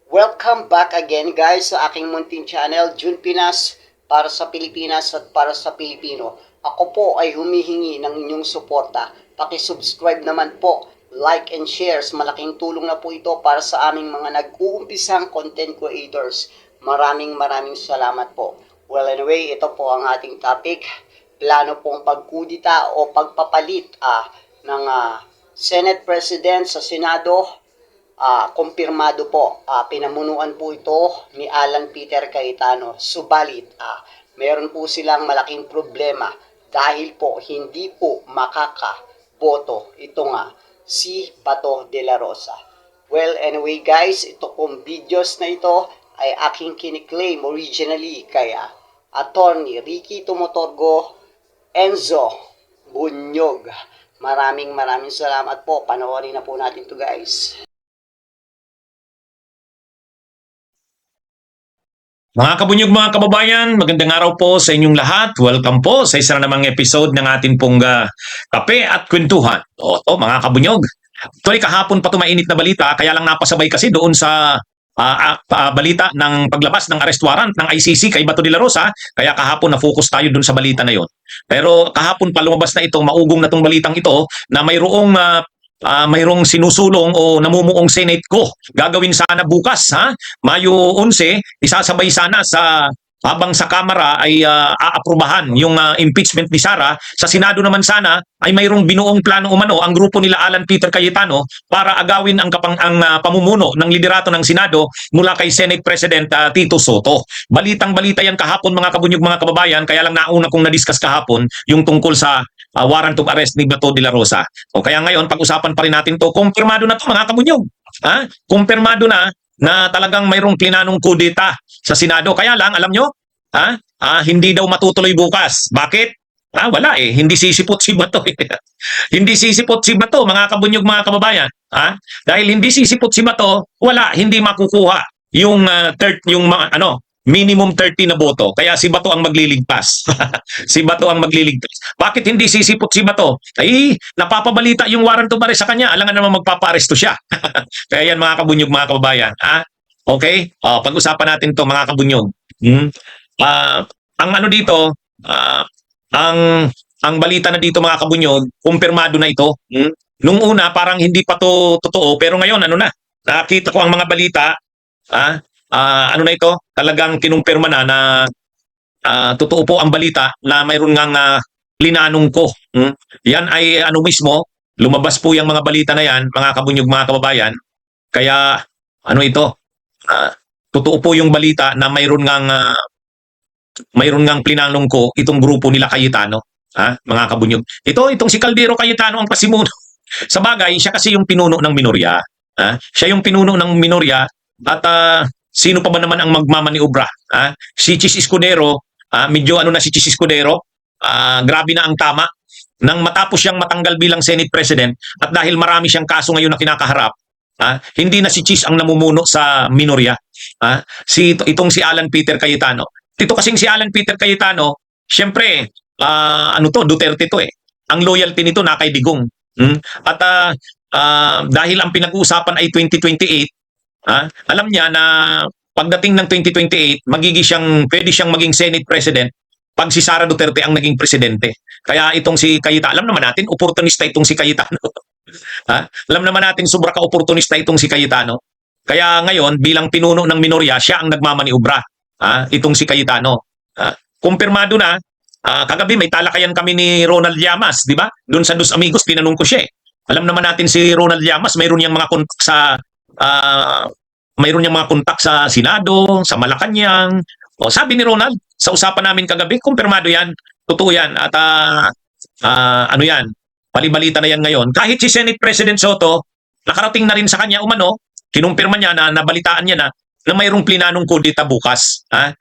Welcome back again guys sa aking munting channel, Jun Pinas, para sa Pilipinas at para sa Pilipino. Ako po ay humihingi ng inyong suporta. Paki-subscribe naman po, like and share. Malaking tulong na po ito para sa aming mga nag-uumpisang content creators. Maraming salamat po. Well anyway, ito po ang ating topic. Plano pong pagkudita o pagpapalit ng Senate President sa Senado. Kumpirmado po, pinamunuan po ito ni Alan Peter Cayetano. Subalit, meron po silang malaking problema dahil po hindi po makakaboto ito si Bato de la Rosa. Well, anyway guys, ito pong videos na ito ay aking kiniklaim originally kay Attorney Ricky Tumotorgo, Enzo Bunyog. Maraming salamat po. Panoorin na po natin to guys. Mga kabunyog, mga kababayan, magandang araw po sa inyong lahat. Welcome po sa isa na namang episode ng ating pong Kape at Kwentuhan. O to, mga kabunyog. Actually, kahapon pa ito mainit na balita, kaya lang napasabay kasi doon sa balita ng paglabas ng arrest warrant ng ICC kay Bato de la Rosa, kaya kahapon na-focus tayo doon sa balita na yon. Pero kahapon pa lumabas na ito, maugong na itong balitang ito, na mayroong sinusulong o namumuong Senate ko. Gagawin sana bukas, Mayo 11, isasabay sana habang sa Kamara ay aaprubahan yung impeachment ni Sara. Sa Senado naman sana ay mayroong binuong plano umano ang grupo nila Alan Peter Cayetano para agawin ang pamumuno ng liderato ng Senado mula kay Senate President Tito Soto. Balitang-balita yan kahapon, mga kabunyog, mga kababayan, kaya lang nauna kong na-discuss kahapon yung tungkol sa warrant of arrest ni Bato de la Rosa. O kaya ngayon, pag-usapan pa rin natin to. Kumpirmado na to, mga kabunyog. Kumpirmado na talagang mayroong plinanong kudeta sa Senado. Kaya lang, alam nyo, hindi daw matutuloy bukas. Bakit? Wala eh. Hindi sisipot si Bato. Hindi sisipot si Bato, mga kabunyog, mga kababayan. Dahil hindi sisipot si Bato, wala, hindi makukuha yung minimum 30 na boto. Kaya si Bato ang magliligtas. Si Bato ang magliligtas. Bakit hindi sisipot si Bato? Ay, napapabalita yung warrant of arrest sa kanya. Alangan naman magpaparesto siya. Kaya yan, mga kabunyog, mga kababayan. Okay? Pag-usapan natin to, mga kabunyog. Ang ano dito, ang balita na dito, mga kabunyog, kumpirmado na ito. Nung una, parang hindi pa to totoo. Pero ngayon, nakita ko ang mga balita, ano na ito, talagang kinumpirma na totoo po ang balita na mayroon ngang linanong ko. Yan ay mismo, lumabas po yung mga balita na yan, mga kabunyog, mga kababayan. Kaya ito, totoo po yung balita na mayroon ngang plinanong ko itong grupo nila Cayetano, mga kabunyog. Itong si Caldero Cayetano ang pasimuno. Sa bagay, siya kasi yung pinuno ng minorya. Siya yung pinuno ng minorya at sino pa ba naman ang magmamaniobra? Si Chis Escudero, medyo na si Chis Escudero, grabe na ang tama. Nang matapos siyang matanggal bilang Senate President at dahil marami siyang kaso ngayon na kinakaharap, hindi na si Chis ang namumuno sa minorya. Itong si Alan Peter Cayetano. Ito kasing si Alan Peter Cayetano, siyempre, Duterte to eh. Ang loyalty nito na kay Digong. At dahil ang pinag-uusapan ay 2028, alam niya na pagdating ng 2028, pwede siyang maging Senate President pag si Sara Duterte ang naging presidente. Kaya itong si Cayetano, alam naman natin, oportunista itong si Cayetano. Alam naman natin, sobra ka-oportunista itong si Cayetano. Kaya ngayon, bilang pinuno ng minorya, siya ang nagmamaniobra. Itong si Cayetano. Kumpirmado na, kagabi may talakayan kami ni Ronald Llamas, di ba? Doon sa Dos Amigos, tinanong ko siya. Alam naman natin si Ronald Llamas, mayroon niyang mga kontak sa Senado, sa Malacanang. Sabi ni Ronald, sa usapan namin kagabi, kumpirmado yan, totoo yan. At balibalita na yan ngayon. Kahit si Senate President Soto, nakarating na rin sa kanya kinumpirma niya na nabalitaan niya na mayroong plinanong kudeta bukas. Na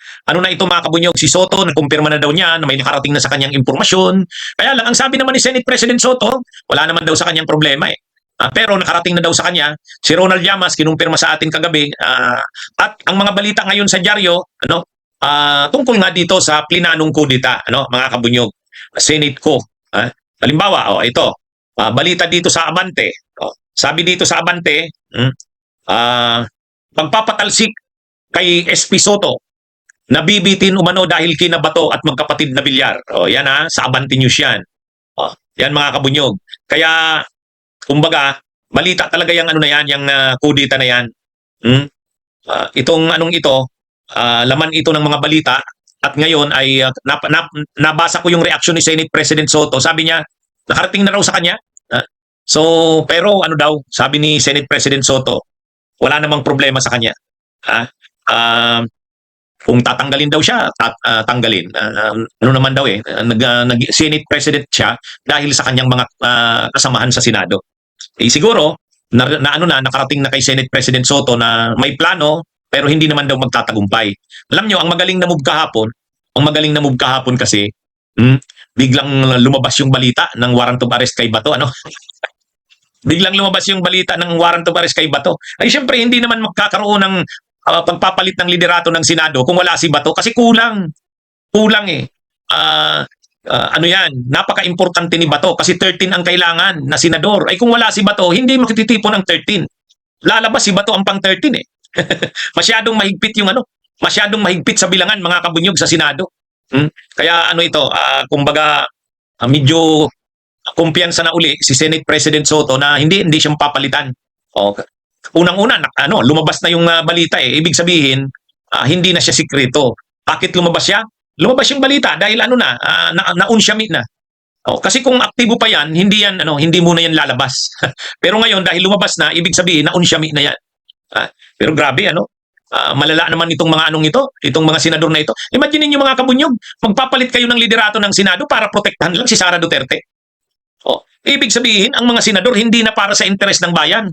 ito, mga kabunyog, si Soto, nakumpirma na daw niya na may nakarating na sa kanyang impormasyon. Kaya lang, ang sabi naman ni Senate President Soto, wala naman daw sa kanyang problema eh. Pero nakarating na daw sa kanya, si Ronald Llamas, kinumpirma sa atin kagabi, at ang mga balita ngayon sa dyaryo, tungkol nga dito sa plinanong kudeta, mga kabunyog, Senate ko. Halimbawa, ito, balita dito sa Abante. Sabi dito sa Abante, pagpapatalsik kay SP Soto, nabibitin umano dahil kinabato at magkapatid na bilyar. O yan ha, sa Abante News yan. O, yan mga kabunyog. Kaya, kumbaga, balita talaga yung ano na yan, yung kudita na yan. Itong anong ito, laman ito ng mga balita at ngayon ay nabasa ko yung reaksyon ni Senate President Soto. Sabi niya, nakarating na raw sa kanya. So, pero ano daw, sabi ni Senate President Soto, wala namang problema sa kanya. Kung tatanggalin daw siya, tanggalin. Ano naman daw Senate President siya dahil sa kanyang mga kasamahan sa Senado. Siguro, nakarating na kay Senate President Soto na may plano pero hindi naman daw magtatagumpay. Alam nyo, ang magaling na move kahapon kasi, biglang lumabas yung balita ng warrant of arrest kay Bato, ano? Biglang lumabas yung balita ng warrant of arrest kay Bato. Ay syempre, hindi naman magkakaroon ng pagpapalit ng liderato ng Senado kung wala si Bato kasi kulang. Kulang eh. Ano yan, napaka-importante ni Bato kasi 13 ang kailangan na senador. Ay kung wala si Bato, hindi makititipon ang 13. Lalabas si Bato ang pang 13 eh. Masyadong mahigpit yung masyadong mahigpit sa bilangan mga kabunyog sa Senado. Kaya ano ito, kumbaga medyo kumpiyansa na uli si Senate President Soto na hindi siya mapapalitan. Unang-una lumabas na yung balita eh. Ibig sabihin, hindi na siya sikreto. Bakit lumabas siya? Lumabas yung balita dahil na-unsyami na. Kasi kung aktibo pa yan, hindi muna yan lalabas. Pero ngayon dahil lumabas na, ibig sabihin na-unsyami na yan. Pero grabe malala naman itong mga itong mga senador na ito. Imagine niyo mga kabunyog, magpapalit kayo ng liderato ng Senado para protektahan lang si Sara Duterte. Ibig sabihin, ang mga senador hindi na para sa interes ng bayan.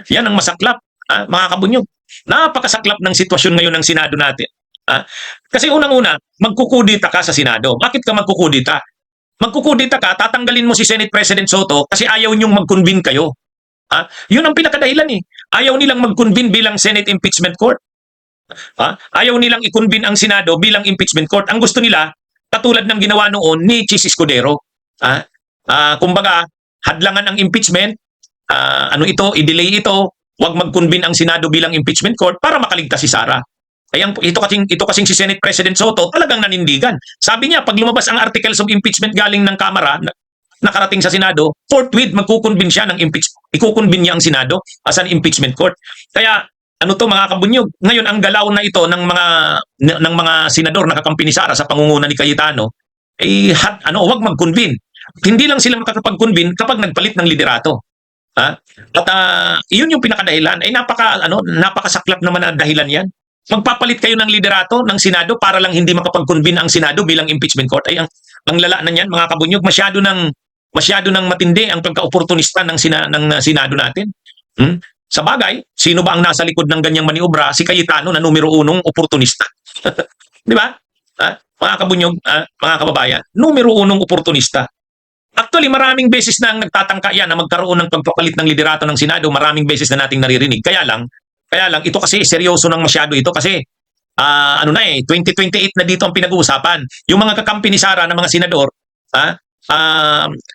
Yan ang masaklap, mga kabunyog. Napakasaklap ng sitwasyon ngayon ng Senado natin. Kasi unang-una, magkukudita ka sa Senado. Bakit ka magkukudita? Magkukudita ka, tatanggalin mo si Senate President Soto kasi ayaw niyong mag-convene kayo. Yun ang pinakadahilan eh. Ayaw nilang mag-convene bilang Senate Impeachment Court. Ayaw nilang i-convene ang Senado bilang impeachment court. Ang gusto nila, katulad ng ginawa noon ni Chis Escudero. Kumbaga, hadlangan ang impeachment, i-delay ito, wag mag-convene ang Senado bilang impeachment court para makaligtas si Sara. Kaya ito kasing si Senate President Soto talagang nanindigan. Sabi niya, pag lumabas ang articles of impeachment galing ng Kamara, nakarating sa Senado, forthwith magkukonvene siya ng impeachment. Ikukonvene niya ang Senado as an impeachment court. Kaya mga kabunyog, ngayon ang galaw na ito ng mga senador na kakampi ni Sara sa pangunguna ni Cayetano, wag mag-convene. Hindi lang sila makakapag-convene kapag nagpalit ng liderato. At iyon yung pinakadahilan. Ay napakasaklap naman na dahilan yan. Magpapalit kayo ng liderato ng Senado para lang hindi makapag-convene ang Senado bilang impeachment court. Ay ang lala na niyan mga kabunyog, masyado nang matindi ang pagka-oportunista ng Senado natin. Sa bagay, sino ba ang nasa likod ng ganyang maniobra? Si Cayetano na numero 1 oportunista. Di ba? Mga kabunyog, mga kababayan, numero 1 oportunista. Actually, maraming beses na ang nagtatangka yan na magkaroon ng pagpapalit ng liderato ng Senado. Maraming beses na nating naririnig. Kaya lang, ito kasi seryoso ng masyado ito kasi 2028 na dito ang pinag-uusapan. Yung mga kakampi ni Sara na mga senador,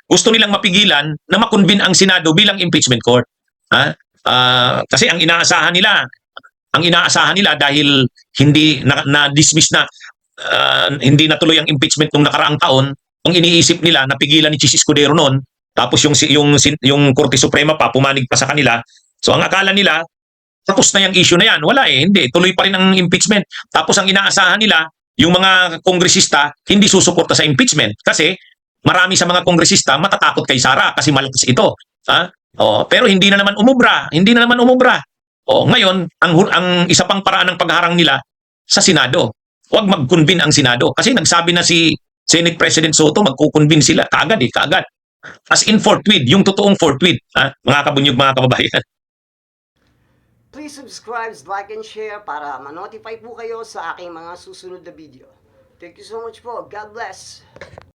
gusto nilang mapigilan na makonvene ang Senado bilang impeachment court. Kasi ang inaasahan nila dahil hindi na-dismiss na hindi natuloy ang impeachment nung nakaraang taon, ang iniisip nila napigilan ni Chis Escudero noon, tapos yung Korte Suprema pa pumanig pa sa kanila. So ang akala nila tapos na yung issue na yan. Wala hindi. Tuloy pa rin ang impeachment. Tapos ang inaasahan nila, yung mga kongresista hindi susuporta sa impeachment kasi marami sa mga kongresista matatakot kay Sara kasi malakas ito. Pero hindi na naman umubra. Ngayon, ang isa pang paraan ng pagharang nila sa Senado. Huwag mag-convene ang Senado. Kasi nagsabi na si Senate President Soto, magkukonvene sila. Kaagad. As in forthwith, yung totoong forthwith. Mga kabunyog, mga kababayan. Please subscribe, like, and share para ma-notify po kayo sa aking mga susunod na video. Thank you so much po. God bless.